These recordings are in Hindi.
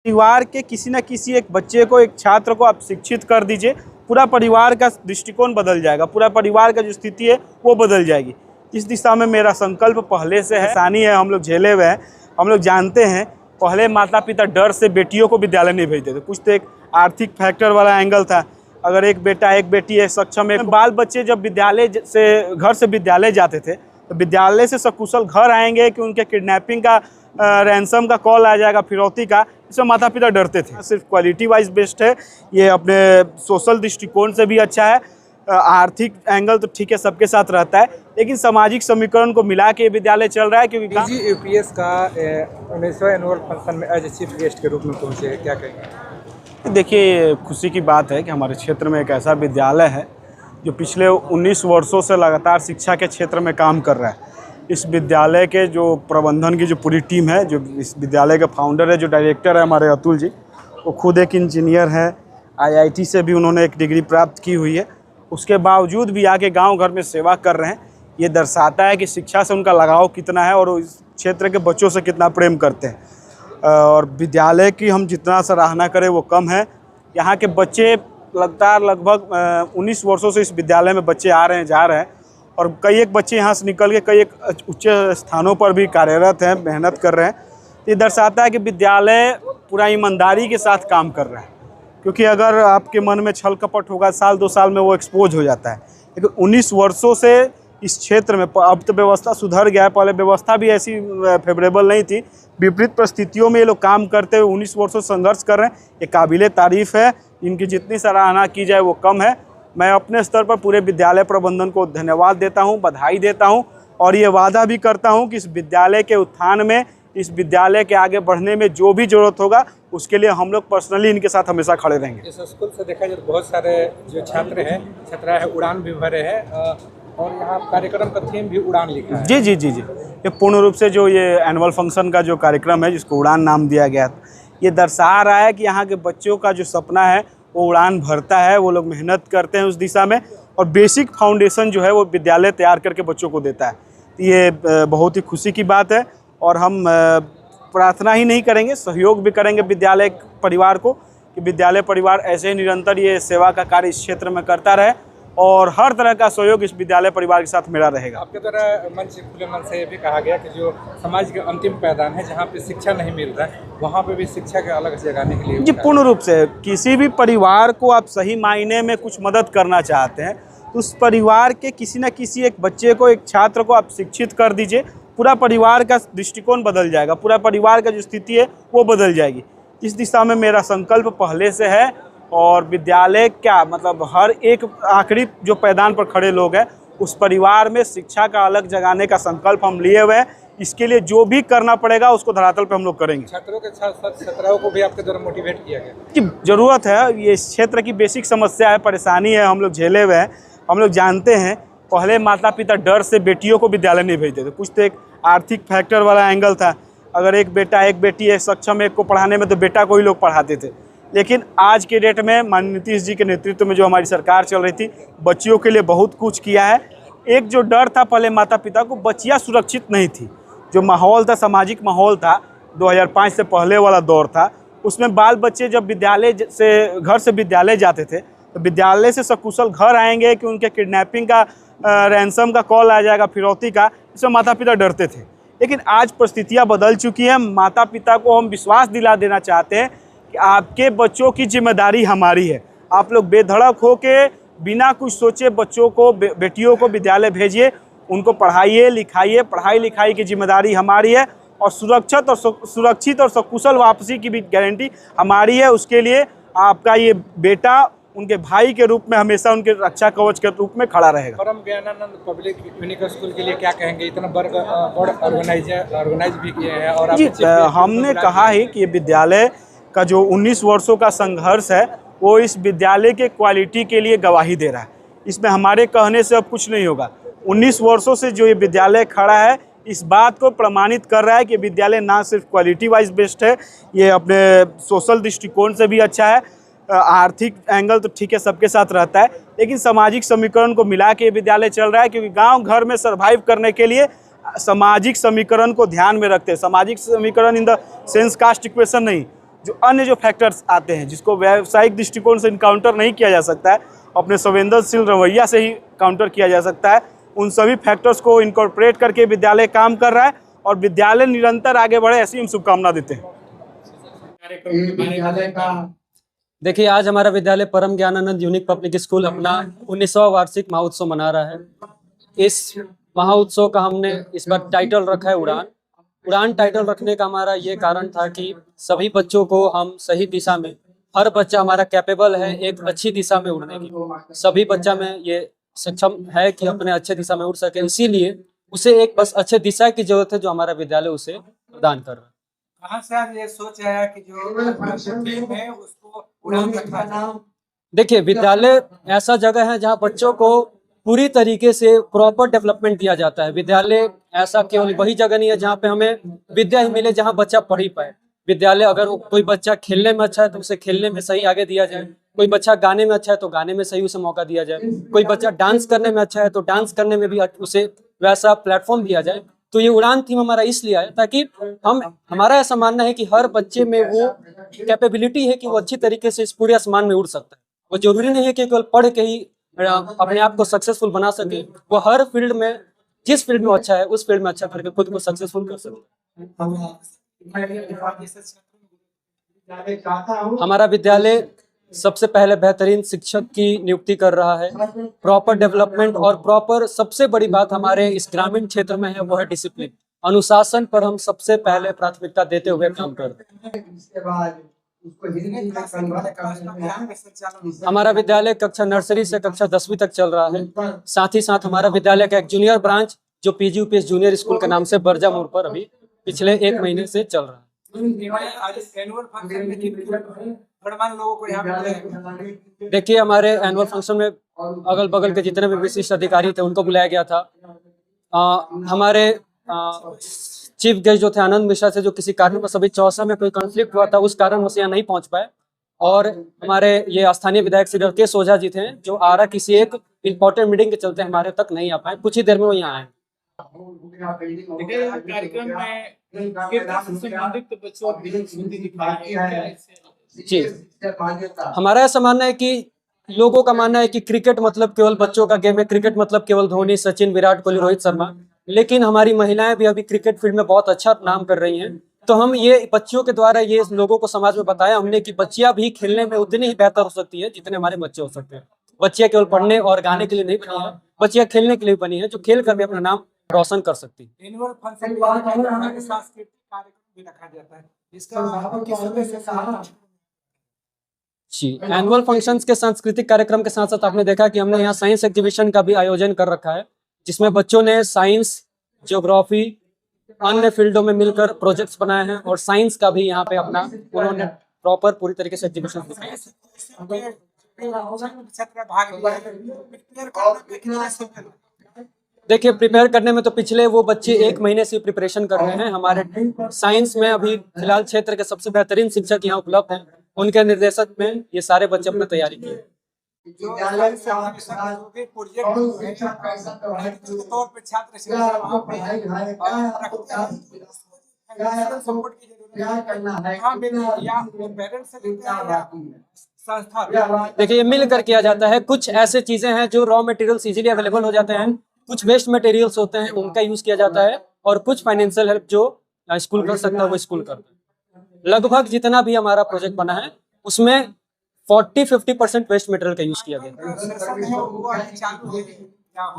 परिवार के किसी न किसी एक बच्चे को, एक छात्र को आप शिक्षित कर दीजिए, पूरा परिवार का दृष्टिकोण बदल जाएगा, पूरा परिवार का जो स्थिति है वो बदल जाएगी। इस दिशा में मेरा संकल्प पहले से है। आसानी है, हम लोग झेले हुए हैं, हम लोग जानते हैं। पहले माता पिता डर से बेटियों को विद्यालय नहीं भेजते थे, कुछ तो एक आर्थिक फैक्टर वाला एंगल था। अगर एक बेटा एक बेटी है सक्षम है, बाल बच्चे जब घर से विद्यालय जाते थे तो विद्यालय से सकुशल घर आएंगे कि उनके किडनैपिंग का रैंसम का कॉल आ जाएगा, फिरौती का, इसमें माता पिता डरते थे। सिर्फ क्वालिटी वाइज बेस्ड है, ये अपने सोशल दृष्टिकोण से भी अच्छा है। आर्थिक एंगल तो ठीक है, सबके साथ रहता है, लेकिन सामाजिक समीकरण को मिला के विद्यालय चल रहा है। क्योंकि यूपीएस का 19वां एनुअल फंक्शन में एज चीफ गेस्ट के रूप में पहुंचे, क्या कहेंगे? देखिए, खुशी की बात है कि हमारे क्षेत्र में एक ऐसा विद्यालय है जो पिछले 19 वर्षों से लगातार शिक्षा के क्षेत्र में काम कर रहा है। इस विद्यालय के जो प्रबंधन की जो पूरी टीम है, जो इस विद्यालय के फाउंडर है, जो डायरेक्टर है हमारे अतुल जी, वो खुद एक इंजीनियर है, आईआईटी से भी उन्होंने एक डिग्री प्राप्त की हुई है। उसके बावजूद भी आके गांव घर में सेवा कर रहे हैं। ये दर्शाता है कि शिक्षा से उनका लगाव कितना है और इस क्षेत्र के बच्चों से कितना प्रेम करते हैं। और विद्यालय की हम जितना सराहना करें वो कम है। यहाँ के बच्चे लगातार लगभग 19 वर्षों से इस विद्यालय में बच्चे आ रहे हैं, जा रहे हैं, और कई एक बच्चे यहाँ से निकल के कई एक उच्च स्थानों पर भी कार्यरत हैं, मेहनत कर रहे हैं। ये दर्शाता है कि विद्यालय पूरा ईमानदारी के साथ काम कर रहा है। क्योंकि अगर आपके मन में छल कपट होगा, साल 2 साल में वो एक्सपोज हो जाता है। लेकिन 19 वर्षों से इस क्षेत्र में, अब तो व्यवस्था सुधर गया है, पहले व्यवस्था भी ऐसी फेवरेबल नहीं थी। विपरीत परिस्थितियों में ये लोग काम करते हुए 19 वर्षों से संघर्ष कर रहे हैं। ये काबिले तारीफ़ है, इनकी जितनी सराहना की जाए वो कम है। मैं अपने स्तर पर पूरे विद्यालय प्रबंधन को धन्यवाद देता हूं, बधाई देता हूं, और ये वादा भी करता हूं कि इस विद्यालय के उत्थान में, इस विद्यालय के आगे बढ़ने में जो भी जरूरत होगा उसके लिए हम लोग पर्सनली इनके साथ हमेशा खड़े रहेंगे। इस स्कूल से देखा जाए तो बहुत सारे जो छात्र हैं, छात्रा है, उड़ान भी भरे हैं, और यहाँ कार्यक्रम का थीम भी उड़ान लिखा है। जी। ये पूर्ण रूप से जो ये एनुअल फंक्शन का जो कार्यक्रम है, जिसको उड़ान नाम दिया गया, ये दर्शा रहा है कि यहाँ के बच्चों का जो सपना है वो उड़ान भरता है। वो लोग मेहनत करते हैं उस दिशा में, और बेसिक फाउंडेशन जो है वो विद्यालय तैयार करके बच्चों को देता है। ये बहुत ही खुशी की बात है, और हम प्रार्थना ही नहीं करेंगे, सहयोग भी करेंगे विद्यालय परिवार को, कि विद्यालय परिवार ऐसे ही निरंतर ये सेवा का कार्य इस क्षेत्र में करता रहे, और हर तरह का सहयोग इस विद्यालय परिवार के साथ मेरा रहेगा। आपके द्वारा मंच खुले मन से ये भी कहा गया कि जो समाज के अंतिम पैदान है, जहाँ पे शिक्षा नहीं मिल रहा है, वहाँ पे भी शिक्षा के अलग जगाने के लिए जी, पूर्ण रूप से किसी भी परिवार को आप सही मायने में कुछ मदद करना चाहते हैं तो उस परिवार के किसी न किसी एक बच्चे को, एक छात्र को आप शिक्षित कर दीजिए, पूरा परिवार का दृष्टिकोण बदल जाएगा, पूरा परिवार का जो स्थिति है वो बदल जाएगी। इस दिशा में मेरा संकल्प पहले से है, और विद्यालय क्या मतलब हर एक आखिरी जो पैदान पर खड़े लोग हैं उस परिवार में शिक्षा का अलग जगाने का संकल्प हम लिए हुए हैं। इसके लिए जो भी करना पड़ेगा उसको धरातल पे हम लोग करेंगे। छात्रों के साथ साथ छात्राओं को भी आपके द्वारा मोटिवेट किया गया जी, ज़रूरत है। ये इस क्षेत्र की बेसिक समस्या है, परेशानी है, हम लोग झेले हुए हैं, हम लोग जानते हैं। पहले माता पिता डर से बेटियों को विद्यालय नहीं भेजते थे, कुछ तो एक आर्थिक फैक्टर वाला एंगल था। अगर एक बेटा एक बेटी है सक्षम है, एक को पढ़ाने में, तो बेटा को ही लोग पढ़ाते थे। लेकिन आज के डेट में माननीय नीतीश जी के नेतृत्व में जो हमारी सरकार चल रही थी, बच्चियों के लिए बहुत कुछ किया है। एक जो डर था पहले माता पिता को, बच्चियाँ सुरक्षित नहीं थी। जो माहौल था, सामाजिक माहौल था, 2005 से पहले वाला दौर था, उसमें बाल बच्चे जब घर से विद्यालय जाते थे तो विद्यालय से सकुशल घर आएंगे कि उनके किडनैपिंग का रैंसम का कॉल आ जाएगा, फिरौती का, इसमें माता पिता डरते थे। लेकिन आज परिस्थितियाँ बदल चुकी हैं। माता पिता को हम विश्वास दिला देना चाहते हैं कि आपके बच्चों की जिम्मेदारी हमारी है। आप लोग बेधड़क हो के, बिना कुछ सोचे बच्चों को, बेटियों को विद्यालय भेजिए, उनको पढ़ाइए लिखाइए। पढ़ाई लिखाई की जिम्मेदारी हमारी है, और सुरक्षित और सकुशल वापसी की भी गारंटी हमारी है। उसके लिए आपका ये बेटा उनके भाई के रूप में हमेशा उनके रक्षा कवच के रूप में खड़ा रहेगा। परम ज्ञानानंद पब्लिक यूनिक स्कूल के लिए क्या कहेंगे? इतना बड़ा ऑर्गेनाइज भी किए हैं, और जी, हमने कहा ही कि ये विद्यालय का जो 19 वर्षों का संघर्ष है वो इस विद्यालय के क्वालिटी के लिए गवाही दे रहा है। इसमें हमारे कहने से अब कुछ नहीं होगा। 19 वर्षों से जो ये विद्यालय खड़ा है, इस बात को प्रमाणित कर रहा है कि विद्यालय ना सिर्फ क्वालिटी वाइज बेस्ड है, ये अपने सोशल दृष्टिकोण से भी अच्छा है। आर्थिक एंगल तो ठीक है, सबके साथ रहता है, लेकिन सामाजिक समीकरण को मिला के विद्यालय चल रहा है। क्योंकि गांव घर में सर्वाइव करने के लिए सामाजिक समीकरण को ध्यान में रखते हैं। सामाजिक समीकरण in the sense cast equation नहीं, जो अन्य जो फैक्टर्स आते हैं जिसको व्यावसायिक दृष्टिकोण से इनकाउंटर नहीं किया जा सकता है, अपने संवेदनशील रवैया से ही काउंटर किया जा सकता है, उन सभी फैक्टर्स को इनकॉर्पोरेट करके विद्यालय काम कर रहा है और विद्यालय निरंतर आगे बढ़े, ऐसी हम शुभकामना देते हैं। देखिए, आज हमारा विद्यालय परम ज्ञानानंद यूनिक पब्लिक स्कूल अपना 19वां वार्षिक महोत्सव मना रहा है। इस महोत्सव का हमने इस बार टाइटल रखा है उड़ान। उड़ान टाइटल रखने का हमारा ये कारण था कि सभी बच्चों को हम सही दिशा में, हर बच्चा हमारा कैपेबल है एक अच्छी दिशा में उड़ने की, सभी बच्चा में ये सक्षम है कि अपने अच्छे दिशा में उड़ सके, इसीलिए उसे एक बस अच्छे दिशा की जरूरत है जो हमारा विद्यालय उसे प्रदान कर रहा है। कहाँ से आज ये सोच आया कि जो टीम है उसको उड़ान रखा जाए? देखिए, विद्यालय ऐसा जगह है जहाँ बच्चों को पूरी तरीके से प्रॉपर डेवलपमेंट दिया जाता है। विद्यालय ऐसा केवल वही जगह नहीं है जहाँ पे हमें विद्या ही मिले, जहाँ बच्चा पढ़ ही पाए। विद्यालय, अगर कोई बच्चा खेलने में अच्छा है तो उसे खेलने में सही आगे दिया जाए, कोई बच्चा गाने में अच्छा है तो गाने में सही उसे मौका दिया जाए, कोई बच्चा डांस करने में अच्छा है तो डांस करने में भी उसे वैसा प्लेटफॉर्म दिया जाए। तो ये उड़ान थीम हमारा इसलिए आया ताकि हमारा ऐसा मानना है कि हर बच्चे में वो कैपेबिलिटी है कि वो अच्छी तरीके से इस पूरे आसमान में उड़ सकता है। वो जरूरी नहीं है कि केवल पढ़ के ही अपने आप को सक्सेसफुल बना सके, वो हर फील्ड में, जिस फील्ड में अच्छा है उस फील्ड में अच्छा करके खुद को सक्सेसफुल कर सके। हमारा विद्यालय सबसे पहले बेहतरीन शिक्षक की नियुक्ति कर रहा है, प्रॉपर डेवलपमेंट और प्रॉपर, सबसे बड़ी बात हमारे इस ग्रामीण क्षेत्र में है वो है डिसिप्लिन। अनुशासन पर हम सबसे पहले प्राथमिकता देते हुए काम करते हैं। हमारा विद्यालय कक्षा नर्सरी से कक्षा 10वीं तक चल रहा है। साथ ही साथ हमारा विद्यालय का एक जूनियर ब्रांच जो पीजीयूपीएस जूनियर स्कूल के नाम से बरजा मोड़ पर अभी पिछले 1 महीने से चल रहा है। देखिए, हमारे एनुअल फंक्शन में अगल बगल के जितने भी विशिष्ट अधिकारी थे उनको बुलाया गया था। हमारे चीफ गेस्ट जो थे आनंद मिश्रा से, जो किसी कारणवश अभी चौसा में कोई कॉन्फ्लिक्ट हुआ था, उस कारणवश यहाँ नहीं पहुंच पाए। और हमारे ये स्थानीय विधायक श्री राकेश ओझा जी थे जो आरा किसी एक इम्पोर्टेंट मीटिंग के चलते हमारे तक नहीं आ पाए, कुछ ही देर में वो यहाँ आए। कार्यक्रम में संबंधित बच्चों जी, हमारा ऐसा मानना है कि लोगों का मानना है कि क्रिकेट मतलब केवल बच्चों का गेम है, क्रिकेट मतलब केवल धोनी, सचिन, विराट कोहली, रोहित शर्मा, लेकिन हमारी महिलाएं भी अभी क्रिकेट फील्ड में बहुत अच्छा नाम कर रही हैं। तो हम ये बच्चियों के द्वारा ये लोगों को समाज में बताया हमने कि बच्चियां भी खेलने में उतनी ही बेहतर हो सकती है जितने हमारे बच्चे हो सकते हैं। बच्चियां केवल पढ़ने और गाने के लिए नहीं बनी है, बच्चियां खेलने के लिए बनी है, जो खेल कर भी अपना नाम रोशन कर सकती है। एनुअल फंक्शन में सांस्कृतिक कार्यक्रम भी रखा जाता है, इसका किस तरह से? जी, एनुअल फंक्शंस के सांस्कृतिक कार्यक्रम के साथ साथ आपने देखा कि हमने यहाँ साइंस एग्जीबिशन का भी आयोजन कर रखा है, जिसमें बच्चों ने साइंस, ज्योग्राफी, अन्य फील्डों में मिलकर प्रोजेक्ट्स बनाए हैं और साइंस का भी यहाँ पे अपना उन्होंने प्रॉपर पूरी तरीके से एग्जीबिशन दिखाया। देखिए, प्रिपेयर करने में तो पिछले वो बच्चे 1 महीने से प्रिपरेशन कर रहे हैं। हमारे साइंस में अभी फिलहाल क्षेत्र के सबसे बेहतरीन शिक्षक यहाँ उपलब्ध हैं, उनके निर्देशन में ये सारे बच्चे अपनी तैयारी किए। देखिए, ये मिलकर किया जाता है। कुछ ऐसे चीजें हैं जो रॉ मटेरियल्स इजीली अवेलेबल हो जाते हैं, कुछ वेस्ट मटेरियल्स होते हैं उनका यूज किया जाता है, और कुछ फाइनेंशियल हेल्प जो स्कूल कर सकता है वो स्कूल करता है। लगभग जितना भी हमारा प्रोजेक्ट बना है उसमें 40-50% वेस्ट मटेरियल का यूज किया गया।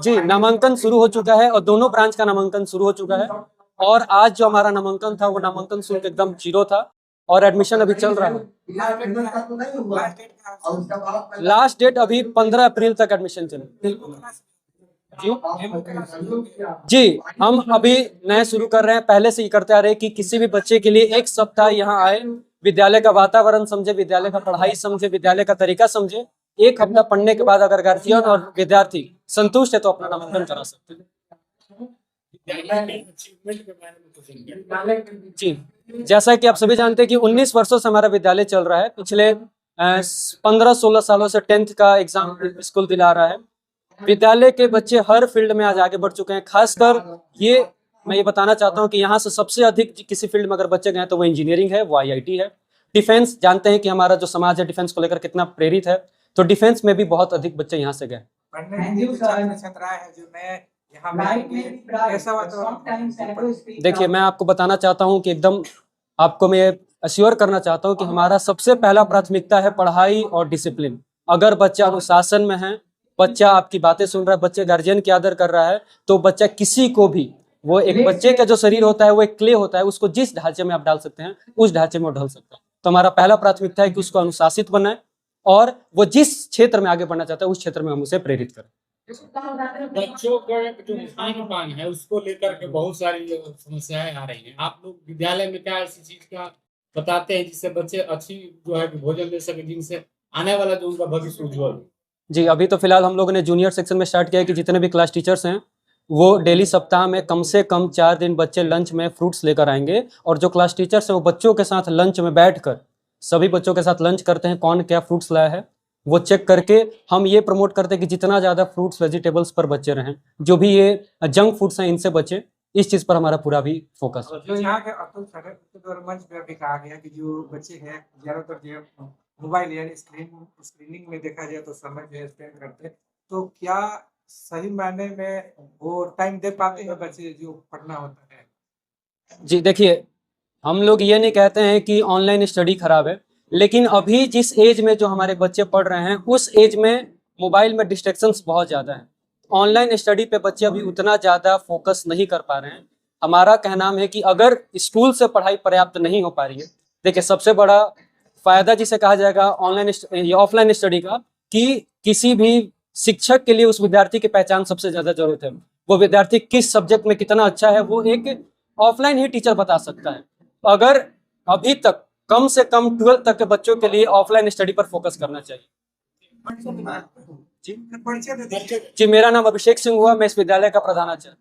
जी, नामांकन शुरू हो चुका है और दोनों ब्रांच का नामांकन शुरू हो चुका है, और आज जो हमारा नामांकन था वो नामांकन शुल्क एकदम 0 था और एडमिशन अभी चल रहा है। लास्ट डेट अभी 15 अप्रैल तक एडमिशन चलेगा। जी, हम अभी नए शुरू कर रहे हैं, पहले से ही करते आ रहे हैं कि किसी भी बच्चे के लिए 1 सप्ताह यहाँ आए, विद्यालय का वातावरण समझे, विद्यालय का पढ़ाई समझे, विद्यालय का तरीका समझे। 1 हफ्ता पढ़ने के बाद अगर गार्जियन और विद्यार्थी संतुष्ट है तो अपना नामांकन करा सकते हैं। जी, जैसा कि आप सभी जानते हैं कि 19 वर्षों से हमारा विद्यालय चल रहा है। पिछले 15-16 सालों से 10th का एग्जाम स्कूल दिला रहा है। विद्यालय के बच्चे हर फील्ड में आज आगे बढ़ चुके हैं। खासकर मैं ये बताना चाहता हूं कि यहाँ से सबसे अधिक किसी फील्ड में अगर बच्चे गए तो वो इंजीनियरिंग है, वो IIT है। डिफेंस जानते हैं कि हमारा जो समाज है डिफेंस को लेकर कितना प्रेरित है, तो डिफेंस में भी बहुत अधिक बच्चे यहाँ से गए। पढ़ने के लिए जो छात्र छात्राएं हैं जो नए यहाँ में आएंगे, कैसा वातावरण? देखिए, मैं आपको बताना चाहता हूँ कि एकदम आपको मैं अश्योर करना चाहता हूँ कि हमारा सबसे पहला प्राथमिकता है पढ़ाई और डिसिप्लिन। अगर बच्चा अनुशासन में है, बच्चा आपकी बातें सुन रहा है, बच्चे गार्जियन की आदर कर रहा है, तो बच्चा किसी को भी, वो एक बच्चे का जो शरीर होता है वो एक क्ले होता है, उसको जिस ढांचे में आप डाल सकते हैं उस ढांचे में वो ढल सकता है। तो हमारा पहला प्राथमिकता है कि उसको अनुशासित बनाए और वो जिस क्षेत्र में आगे बढ़ना चाहता है उस क्षेत्र में हम उसे प्रेरित करें। बच्चों का जो खान पान है उसको लेकर के बहुत सारी समस्याएं आ रही हैं। आप लोग विद्यालय में क्या ऐसी चीज का बताते हैं जिससे बच्चे अच्छी जो है भोजन ले सके, जिनसे आने वाला जो उनका भविष्य उज्जवल हो? जी, अभी तो फिलहाल हम लोगों ने जूनियर सेक्शन में स्टार्ट किया है कि जितने भी क्लास टीचर्स हैं वो डेली सप्ताह में कम से कम 4 दिन बच्चे लंच में फ्रूट्स लेकर आएंगे, और जो क्लास टीचर्स हैं वो बच्चों के साथ लंच में बैठकर सभी बच्चों के साथ लंच करते हैं, कौन क्या फ्रूट्स लाया है वो चेक करके हम ये प्रमोट करते हैं कि जितना ज़्यादा फ्रूट्स वेजिटेबल्स पर बच्चे रहें, जो भी ये जंक फूड्स हैं इनसे बचे, इस चीज़ पर हमारा पूरा भी फोकस है। जो यहाँ के अतुल सर मंच पर भी कहा गया कि जो बच्चे हैं ज्यादातर जो मोबाइल यानी स्क्रीनिंग में देखा जाए तो समय जो है स्पेंड करते हैं, तो क्या सही मायने में वो टाइम दे पाते हैं बच्चे जो पढ़ना होता है? जी देखिए, हम लोग ये नहीं कहते हैं कि ऑनलाइन स्टडी खराब है, लेकिन अभी जिस एज में जो हमारे बच्चे पढ़ रहे हैं उस एज में मोबाइल में डिस्ट्रैक्शंस बहुत ज़्यादा हैं। ऑनलाइन स्टडी पे बच्चे अभी उतना ज़्यादा फोकस नहीं कर पा रहे हैं। हमारा कहना है कि अगर स्कूल से पढ़ाई पर्याप्त नहीं हो पा रही है, देखिए सबसे बड़ा फ़ायदा जिसे कहा जाएगा ऑनलाइन या ऑफलाइन स्टडी का, कि किसी भी शिक्षक के लिए उस विद्यार्थी की पहचान सबसे ज़्यादा जरूरत है। वो विद्यार्थी किस सब्जेक्ट में कितना अच्छा है वो एक ऑफलाइन ही टीचर बता सकता है। अगर अभी तक कम से कम 12th तक के बच्चों के लिए ऑफलाइन स्टडी पर फोकस करना चाहिए। जी, मेरा नाम अभिषेक सिंह हुआ, मैं इस विद्यालय का प्रधानाचार्य।